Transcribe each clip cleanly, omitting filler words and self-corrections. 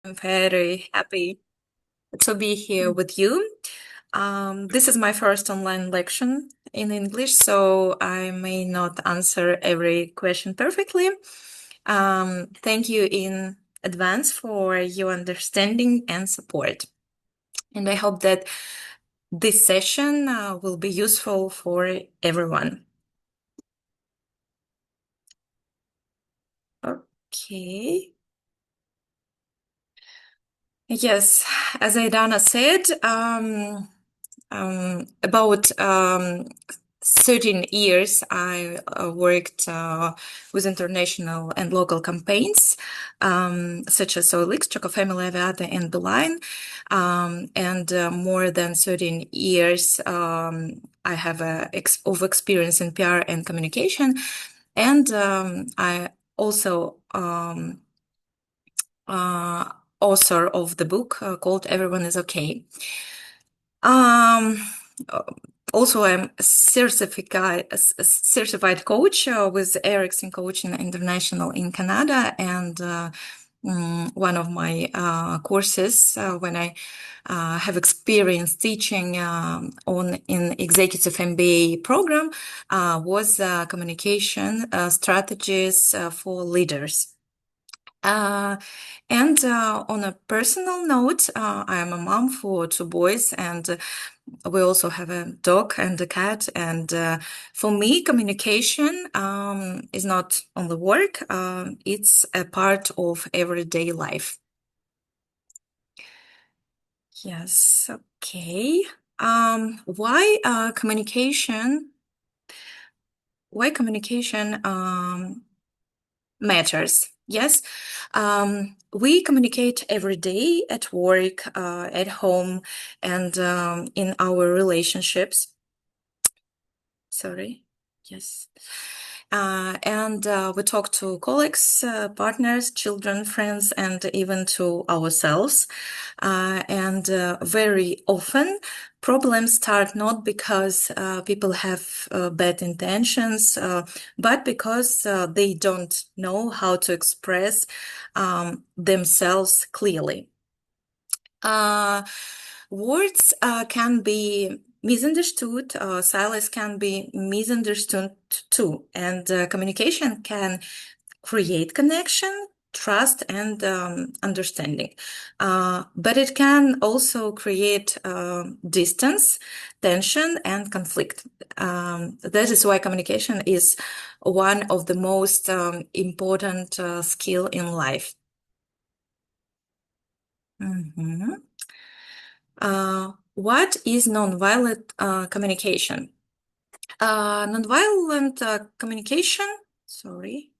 I'm very happy to be here with you. This is my first online lection in English, so I may not answer every question perfectly. Thank you in advance for your understanding and support. And I hope that this session will be useful for everyone. Okay. Yes, as Aidana said, about 13 years, I worked with international and local campaigns, such as OLX, Choco Family, Aviata, and Beeline. And more than 13 years, I have of experience in PR and communication. And I also author of the book called Everyone is Okay. Um, uh, Also, I'm a certified coach with Ericsson Coaching International in Canada, and one of my courses when I have experience teaching on in executive MBA program was communication strategies for leaders. And on a personal note, I am a mom for two boys, and we also have a dog and a cat. And for me, communication is not only work, it's a part of everyday life. Yes, okay. Why communication? Why communication matters? Yes, we communicate every day at work, at home, and in our relationships. Sorry. Yes. And we talk to colleagues, partners, children, friends, and even to ourselves. And very often, problems start not because people have bad intentions, but because they don't know how to express themselves clearly. Words can be misunderstood, silence can be misunderstood too, and communication can create connection, trust, and understanding. But it can also create distance, tension, and conflict. That is why communication is one of the most important skill in life. Mhm. What is nonviolent communication? Nonviolent communication, sorry.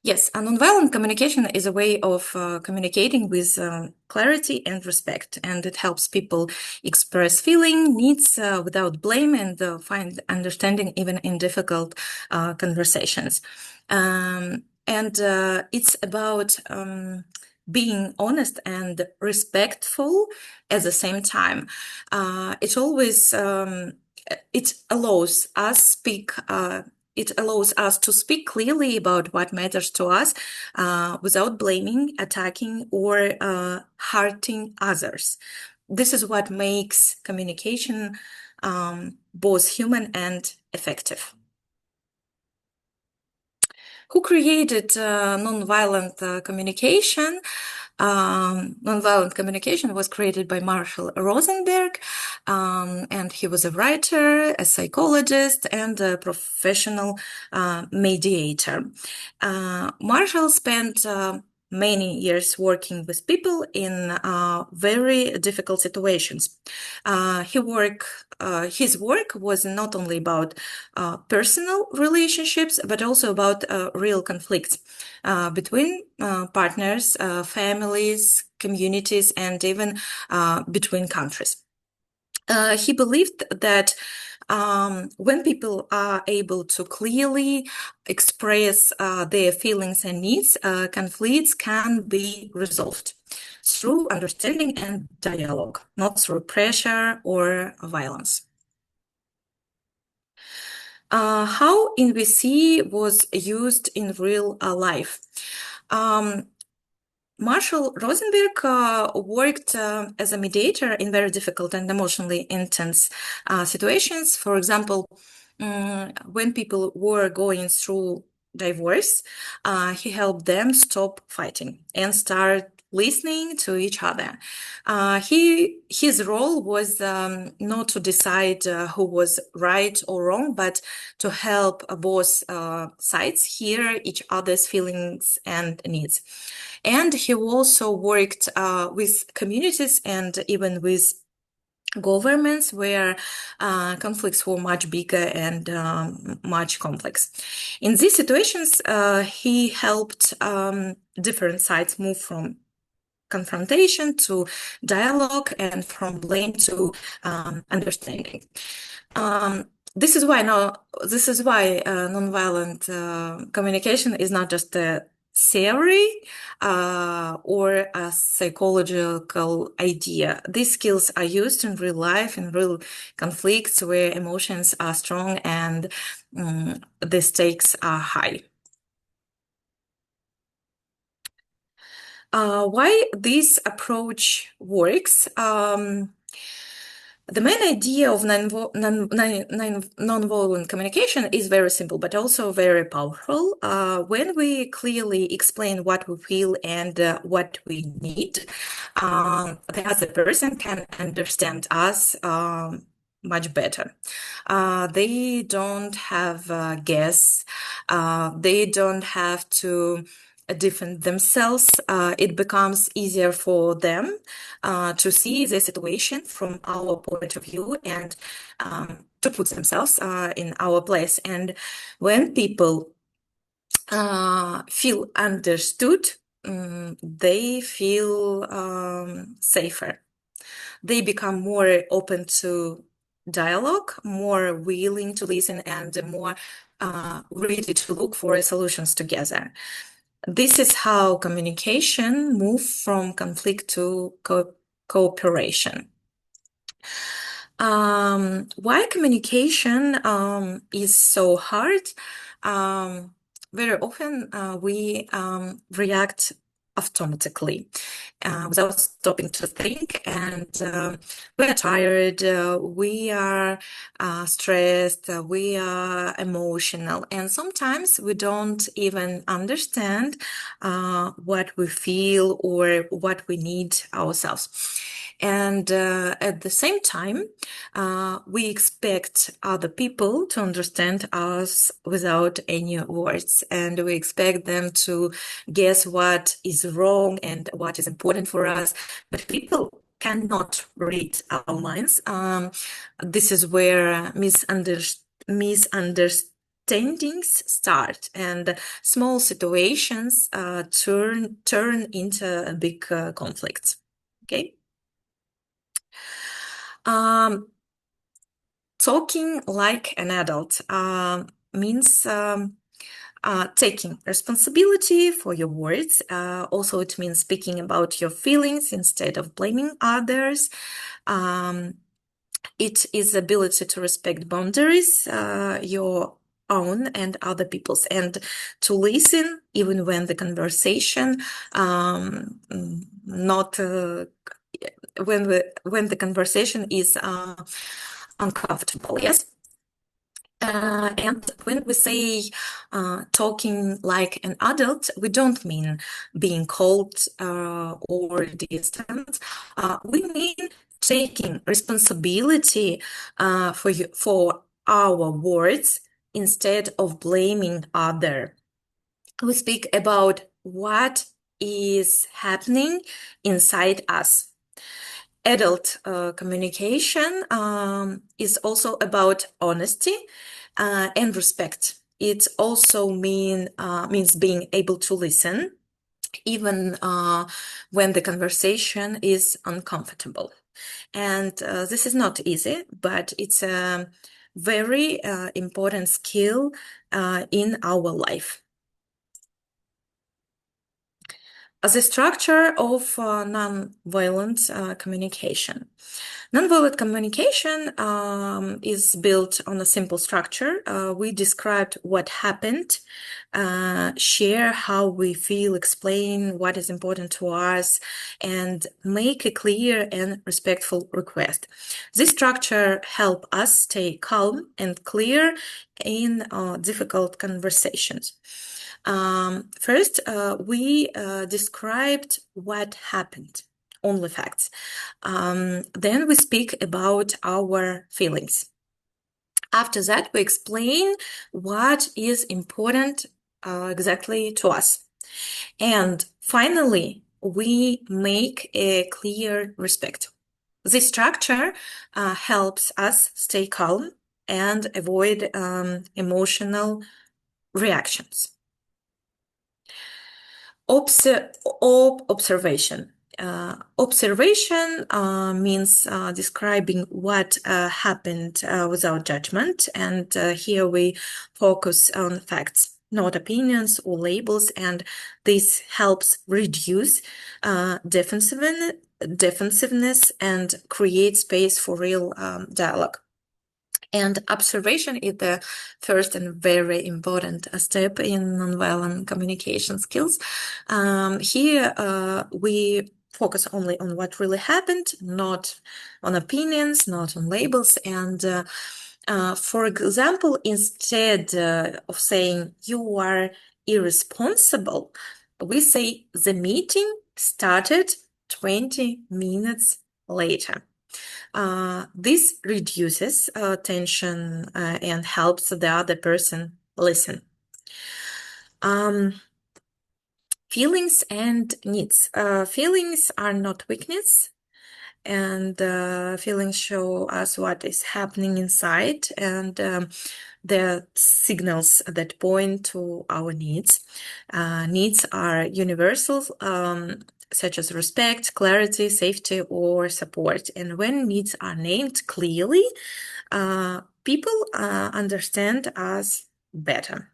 Yes, a nonviolent communication is a way of communicating with clarity and respect, and it helps people express feeling, needs without blame, and find understanding even in difficult conversations. And it's about being honest and respectful at the same time. It always it allows us speak. It allows us to speak clearly about what matters to us without blaming, attacking, or hurting others. This is what makes communication both human and effective. Who created nonviolent communication? Nonviolent communication was created by Marshall Rosenberg, and he was a writer, a psychologist, and a professional mediator. Marshall spent many years working with people in very difficult situations. His work was not only about personal relationships, but also about real conflicts between partners, families, communities, and even between countries. He believed that when people are able to clearly express their feelings and needs, conflicts can be resolved through understanding and dialogue, not through pressure or violence. How NVC was used in real life. Marshall Rosenberg worked as a mediator in very difficult and emotionally intense situations. For example, when people were going through divorce, he helped them stop fighting and start listening to each other. His role was not to decide who was right or wrong, but to help both sides hear each other's feelings and needs. And he also worked with communities and even with governments where conflicts were much bigger and much complex. In these situations, he helped different sides move from confrontation to dialogue and from blame to understanding. This is why nonviolent communication is not just a theory or a psychological idea. These skills are used in real life, in real conflicts where emotions are strong and the stakes are high. Why this approach works? The main idea of nonviolent communication is very simple, but also very powerful. When we clearly explain what we feel and what we need, the other person can understand us much better. They don't have guess. They don't have to defend themselves. It becomes easier for them to see the situation from our point of view and to put themselves in our place. And when people feel understood, they feel safer. They become more open to dialogue, more willing to listen, and more ready to look for solutions together. This is how communication moves from conflict to cooperation. Why communication is so hard? Very often we react automatically without stopping to think, and we are tired, we are stressed, we are emotional, and sometimes we don't even understand what we feel or what we need ourselves. And at the same time, we expect other people to understand us without any words, and we expect them to guess what is wrong and what is important for us. But people cannot read our minds. This is where misunderstandings start, and small situations turn into a big conflicts. Okay. Talking like an adult means taking responsibility for your words. Also, it means speaking about your feelings instead of blaming others. It is the ability to respect boundaries, your own and other people's, and to listen even when the conversation not when the conversation is uncomfortable. Yes. And when we say talking like an adult, we don't mean being cold or distant. We mean taking responsibility for our words instead of blaming other. We speak about what is happening inside us. Adult communication is also about honesty and respect. It also means being able to listen, even when the conversation is uncomfortable. And this is not easy, but it's a very important skill in our life. The structure of nonviolent communication. Nonviolent communication is built on a simple structure. We described what happened, share how we feel, explain what is important to us, and make a clear and respectful request. This structure helps us stay calm and clear in difficult conversations. First, we described what happened, only facts. Then we speak about our feelings. After that, we explain what is important exactly to us. And finally, we make a clear respect. This structure helps us stay calm and avoid emotional reactions. Observation. Observation means describing what happened without judgment, and here we focus on facts, not opinions or labels, and this helps reduce defensiveness and create space for real dialogue. And observation is the first and very important step in nonviolent communication skills. Here we focus only on what really happened, not on opinions, not on labels. And for example, instead of saying you are irresponsible, we say the meeting started 20 minutes later. This reduces tension and helps the other person listen. Feelings and needs. Feelings are not weakness, and feelings show us what is happening inside, and they're signals that point to our needs. Needs are universal, such as respect, clarity, safety, or support. And when needs are named clearly, people understand us better.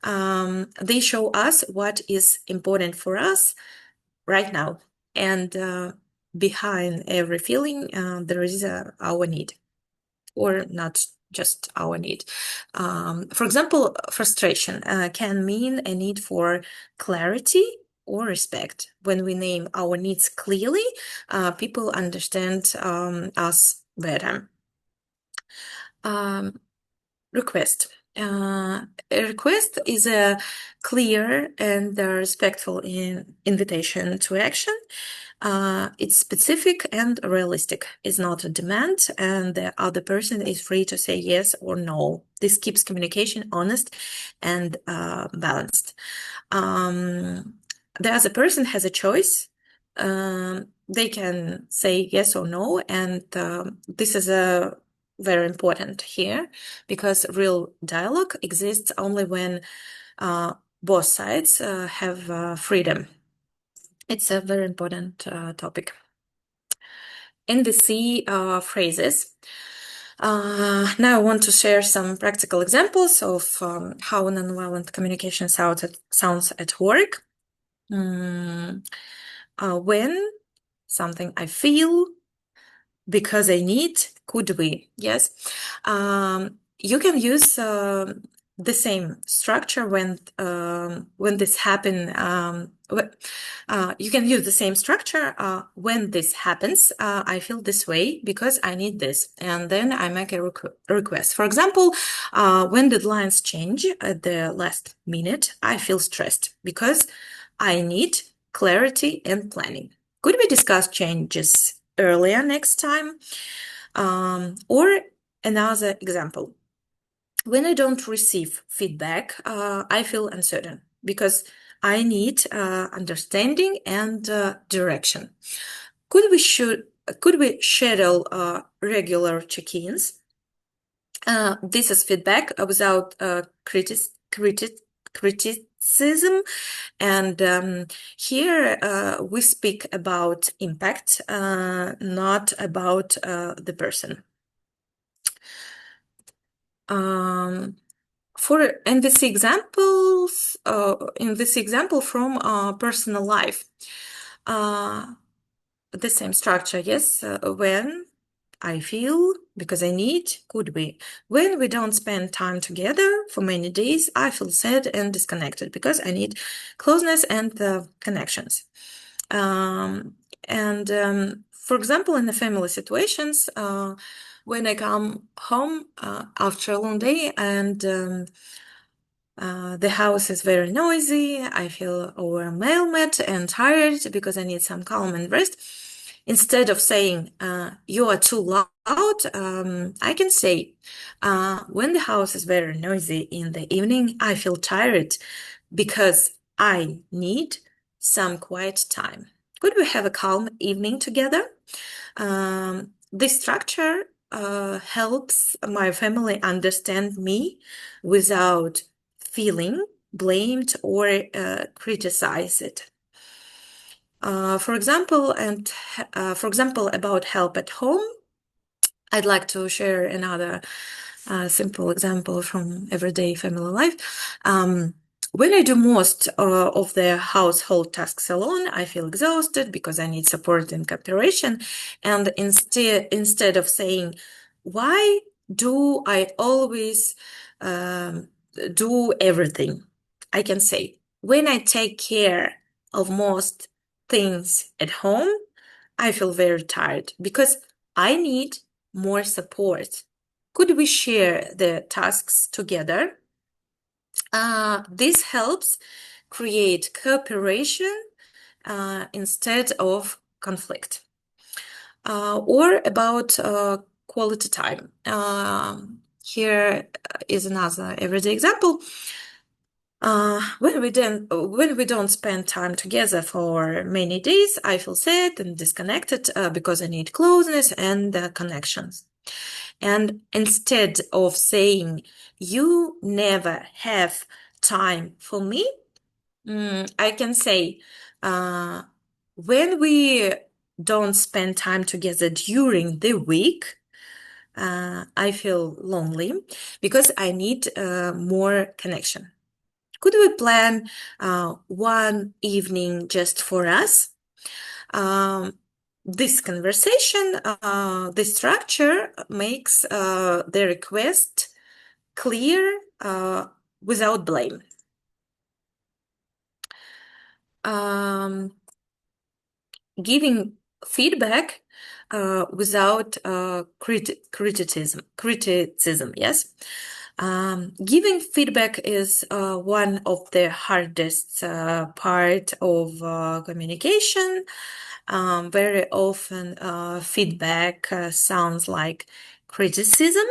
They show us what is important for us right now. And behind every feeling, there is our need, or not just our need. For example, frustration can mean a need for clarity or respect. When we name our needs clearly, people understand us better. Request. A request is a clear and respectful invitation to action. It's specific and realistic. It's not a demand, and the other person is free to say yes or no. This keeps communication honest and balanced. The other person has a choice. They can say yes or no, and this is very important here, because real dialogue exists only when both sides have freedom. It's a very important topic. NVC phrases. Now I want to share some practical examples of how nonviolent communication sounds at work. When, something I feel, because I need, could we? Yes. You can use the same structure when this happen. You can use the same structure when this happens. I feel this way because I need this, and then I make a request. For example, when deadlines change at the last minute, I feel stressed because I need clarity and planning. Could we discuss changes earlier next time? Or another example. When I don't receive feedback, I feel uncertain because I need understanding and direction. Could we schedule regular check-ins? This is feedback without criticism, and here we speak about impact, not about the person. in this example from personal life, the same structure, yes. When I feel, because I need, could be. When we don't spend time together for many days, I feel sad and disconnected because I need closeness and connections. For example, in the family situations, when I come home after a long day and the house is very noisy, I feel overwhelmed and tired because I need some calm and rest. Instead of saying, you are too loud, I can say, when the house is very noisy in the evening, I feel tired because I need some quiet time. Could we have a calm evening together? This structure helps my family understand me without feeling blamed or criticized. For example, about help at home, I'd like to share another simple example from everyday family life. When I do most of the household tasks alone, I feel exhausted because I need support and cooperation. And instead of saying, why do I always do everything? I can say, when I take care of most things at home, I feel very tired because I need more support. Could we share the tasks together? This helps create cooperation instead of conflict. Or about quality time. Here is another everyday example. When we don't spend time together for many days, I feel sad and disconnected because I need closeness and connections. And instead of saying, you never have time for me, I can say, when we don't spend time together during the week, I feel lonely because I need more connection. Could we plan one evening just for us? This conversation, this structure makes the request clear without blame. Giving feedback without criticism, yes. Giving feedback is one of the hardest part of communication. Very often feedback sounds like criticism.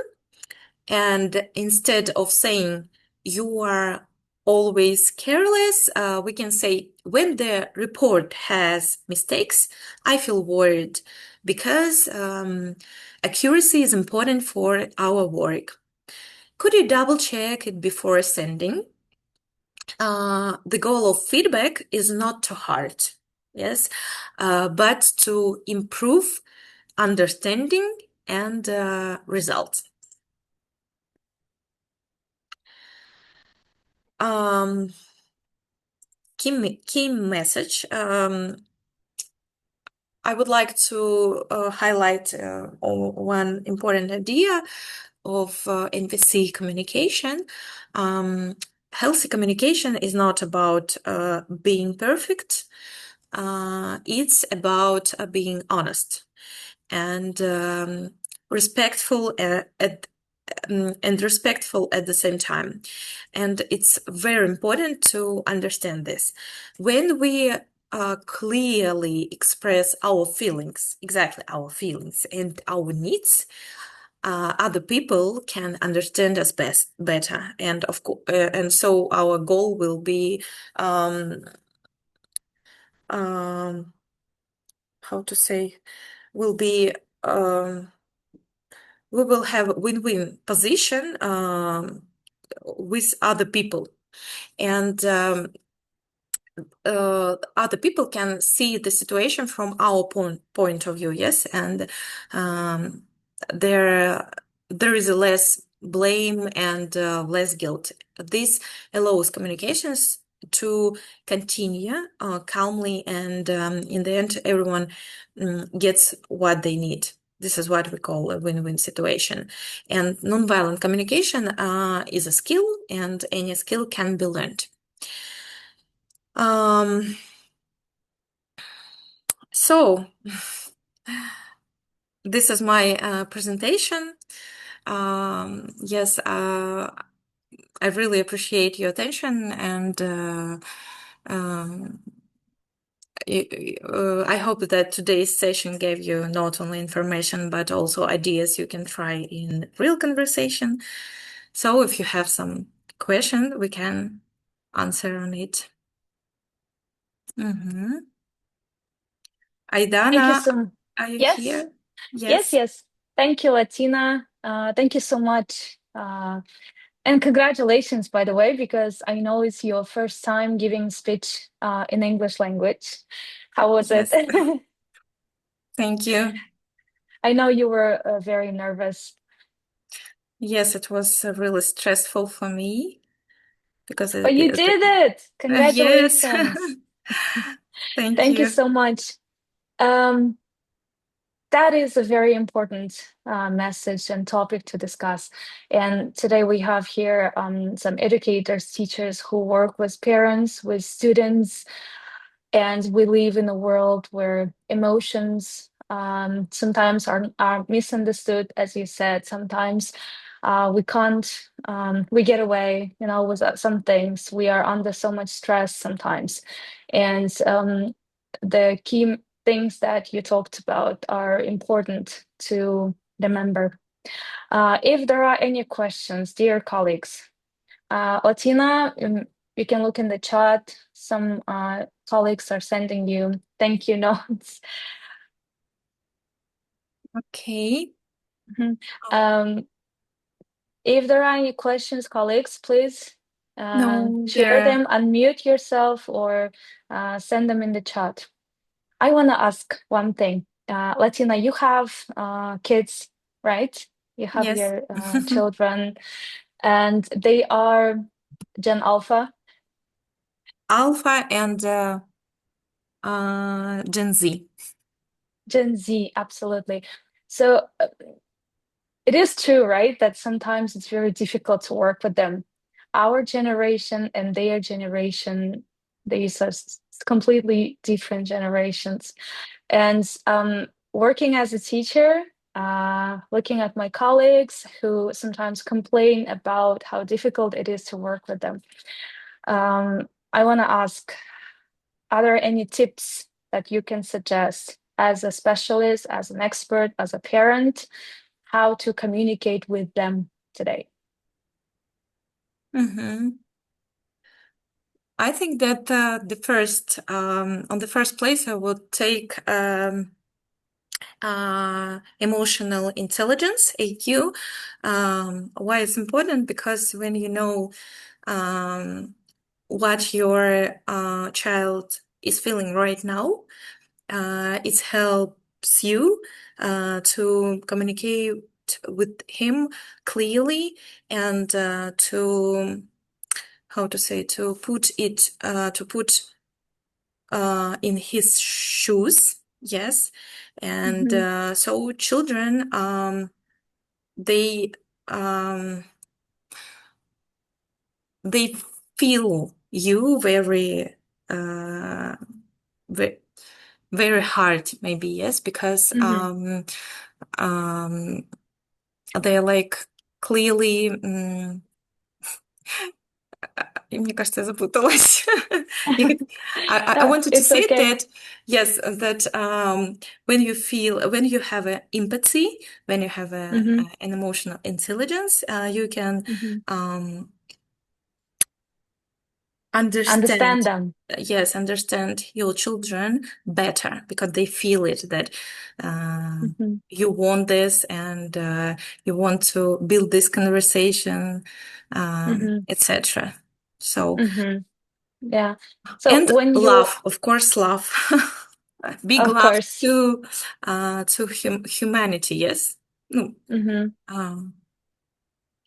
And instead of saying you are always careless, we can say when the report has mistakes, I feel worried because accuracy is important for our work. Could you double check it before sending? The goal of feedback is not to hurt, yes, but to improve understanding and results. Key message. I would like to highlight one important idea of NVC communication. Healthy communication is not about being perfect. It's about being honest and respectful at the same time. And it's very important to understand this. When we clearly express our feelings, exactly our feelings and our needs, other people can understand us better. And of course, and so our goal will be how to say, will be we will have a win-win position with other people, and other people can see the situation from our point of view, yes, and their there is a less blame and less guilt. This allows communications to continue calmly, and in the end, everyone gets what they need. This is what we call a win-win situation. And nonviolent communication is a skill, and any skill can be learned. So this is my presentation. Yes, I really appreciate your attention, and I hope that today's session gave you not only information but also ideas you can try in real conversation. So if you have some question, we can answer on it. Thank you Aidana, so much. are you Yes, here? yes, Yes. yes. Thank you, Latina. Thank you so much. And congratulations, by the way, because I know it's your first time giving speech in English language. How was it? Yes. Thank you. I know you were very nervous. Yes, it was really stressful for me because But you did it. yes. Congratulations. Thank Thank you you. so much. Um, that is a very important message and topic to discuss. And today we have here some educators, teachers who work with parents, with students, and we live in a world where emotions sometimes are misunderstood, as you said. Sometimes we can't, we get away, with some things. We are under so much stress sometimes. And the key things that you talked about are important to remember. If there are any questions, dear colleagues, Latina, you can look in the chat. Some colleagues are sending you thank you notes. Okay. Mhm. Um, if there are any questions, colleagues, please No, share there. them, unmute yourself, or send them in the chat. I want to ask one thing. Latina, you have kids, right? You have Yes. your children, and they are Gen Alpha. Alpha and Gen Z. Gen Z, absolutely. So it is true, right, that sometimes it's very difficult to work with them. Our generation and their generation, these are completely different generations. And working as a teacher, looking at my colleagues who sometimes complain about how difficult it is to work with them, I want to ask, are there any tips that you can suggest as a specialist, as an expert, as a parent, how to communicate with them today? I think that on the first place, I would take emotional intelligence, AQ. Why it's important? Because when you know what your child is feeling right now, it helps you to communicate with him clearly, and to how to say, to put in his shoes. Yes. And Mhm, so children, they um, they feel you uh, very, very hard, maybe. Yes, because mhm. um, they're like clearly. И мне кажется, я запуталась. I wanted to It's say okay. that, yes, that when you have an empathy, when you have Mhm, an emotional intelligence, you can mhm. um, Understand understand, them. yes, understand your children better because they feel it that Mhm, you want this, and you want to build this conversation, mhm, etc. So. mhm. Yeah. So And when you, love, of course, love. Big of love course, to humanity, yes. No, Mm-hmm. um,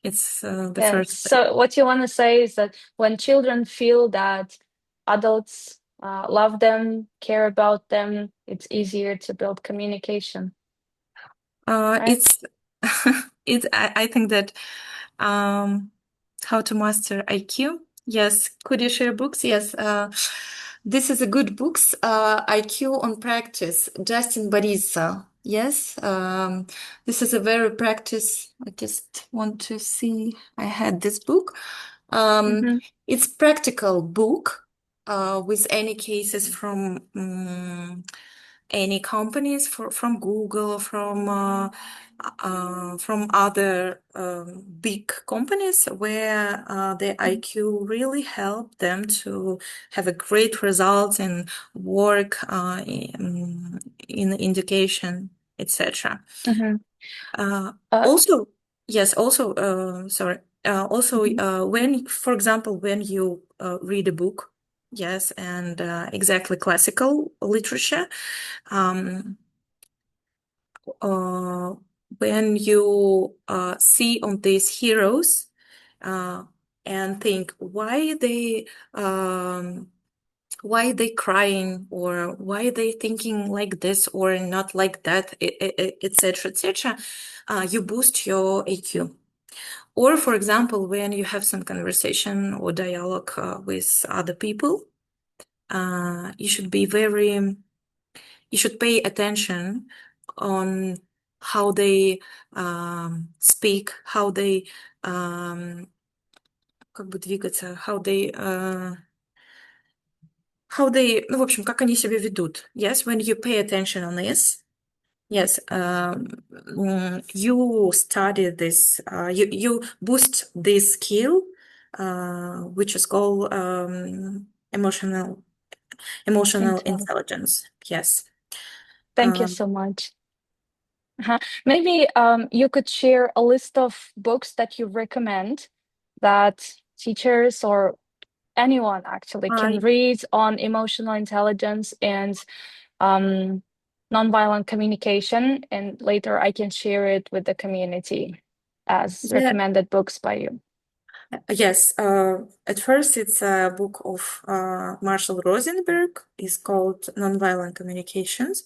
it's the Yeah. first step. So what you want to say is that when children feel that adults love them, care about them, it's easier to build communication, right? It's it's I think that um, how to master IQ. Yes, could you share books? Yes, this is a good books. IQ on practice, Justin Barisa. Yes, this is a very practice. I just want to see. I had this book. Um, Mm-hmm. it's practical book with any cases from any companies from Google, from other big companies where the IQ really help them to have a great results and work in education, etc. Mm-hmm. Uh, Uh, also, yes, also, sorry, also, mhm. when, for example, when you read a book, yes, and exactly classical literature, um, uh, when you see on these heroes uh, and think why they crying or why they thinking like this or not like that, etc., etc., you boost your AQ. Or, for example, when you have some conversation or dialogue with other people, you should be very you should pay attention on how they speak, how they как бы двигаться, ну, в общем, как они себя ведут. Yes, when you pay attention on this, yes, you study this, you boost this skill, which is called emotional Intel. intelligence. Yes. Thank you Um, so much. Maybe you could share a list of books that you recommend that teachers or anyone actually can I read on emotional intelligence and um, nonviolent communication, and later I can share it with the community as yeah, recommended books by you. yes, at first it's a book of Marshall Rosenberg. It's called Nonviolent Communications.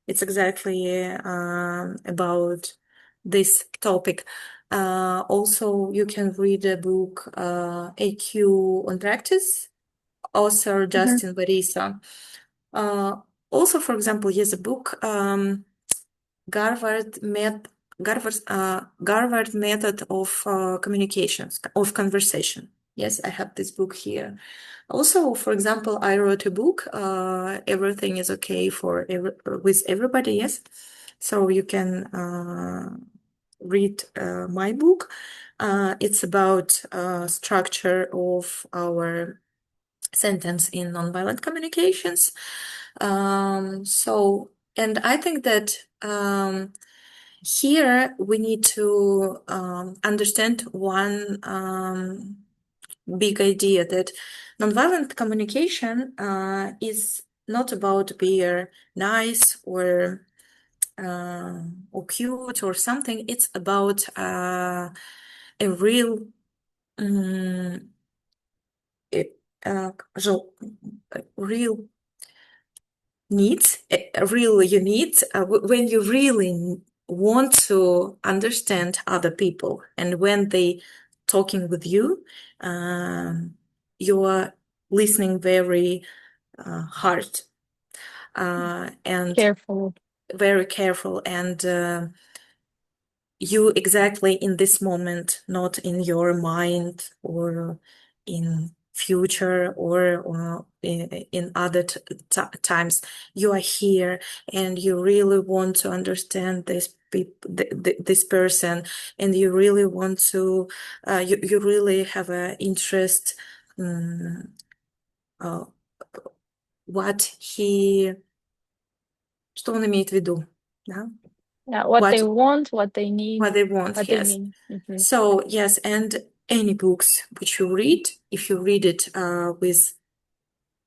It's exactly about this topic. Also, you can read a book, AQ on Practice, author Mhm. Justin Barisa. Uh, Also, for example, here's a book, Garvard met Garvard method of communications of conversation. Yes, I have this book here. Also, for example, I wrote a book. Everything is okay for with everybody. Yes, so you can read my book. It's about structure of our sentence in nonviolent communications. And I think that here we need to understand one big idea that nonviolent communication is not about being nice or cute or something. It's about a real um, uh, real needs, real you need when you really want to understand other people and when they talking with you, um, you are listening very hard and Careful. very careful and you exactly in this moment, not in your mind or in future or in other times. You are here and you really want to understand this person, and you really want to, you really have an interest uh, what he, что он имеет в виду, да? Yeah, what What they want, what they need, what they want, what they yes. mean. Mhm. So, yes, and any books which you read, if you read it with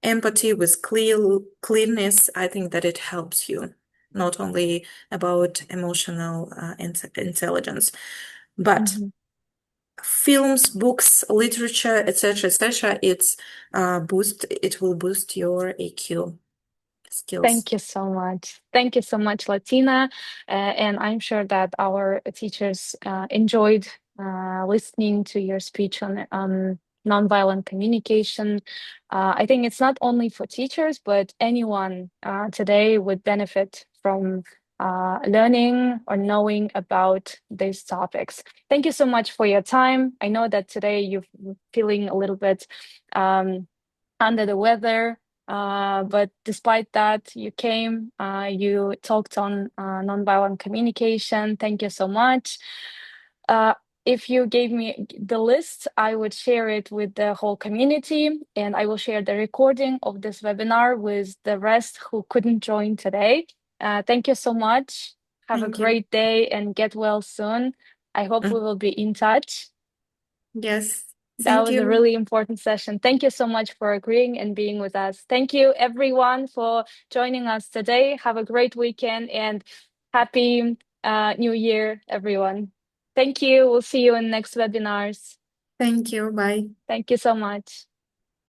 empathy, with clearness, I think that it helps you. not only about emotional intelligence. But Mhm. films, books, literature, etc., it will boost your AQ skills. Thank you so much. Thank you so much, Latina. And I'm sure that our teachers enjoyed listening to your speech on nonviolent communication. I think it's not only for teachers, but anyone today would benefit from learning or knowing about these topics. Thank you so much for your time. I know that today you're feeling a little bit um, under the weather. But despite that, you came, you talked on nonviolent communication. Thank you so much. Uh, if you gave me the list, I would share it with the whole community, and I will share the recording of this webinar with the rest who couldn't join today. Thank you so much. Have a Thank you. great day and get well soon. I hope we Mm. will be in touch. Yes, That thank was a you. really important session. Thank you so much for agreeing and being with us. Thank you, everyone, for joining us today. Have a great weekend and happy New Year, everyone. Thank you. We'll see you in next webinars. Thank you. Bye. Thank you so much.